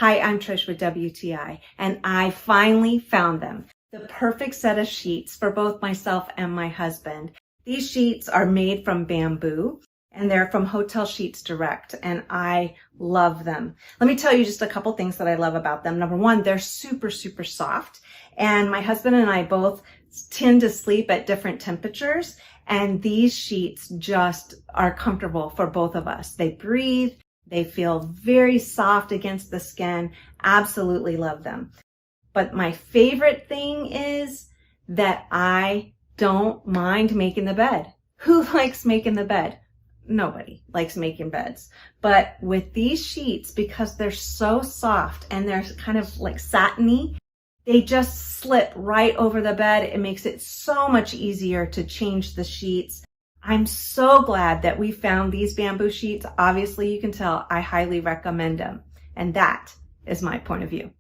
Hi, I'm Trish with WTI, and I finally found them. The perfect set of sheets for both myself and my husband. These sheets are made from bamboo, and they're from Hotel Sheets Direct, and I love them. Let me tell you just a couple things that I love about them. Number one, they're super soft, and my husband and I both tend to sleep at different temperatures, and these sheets just are comfortable for both of us. They breathe. They feel very soft against the skin. Absolutely love them. But my favorite thing is that I don't mind making the bed. Who likes making the bed? Nobody likes making beds. But with these sheets, because they're so soft and they're kind of like satiny, they just slip right over the bed. It makes it so much easier to change the sheets. I'm so glad that we found these bamboo sheets. Obviously, you can tell I highly recommend them. And that is my point of view.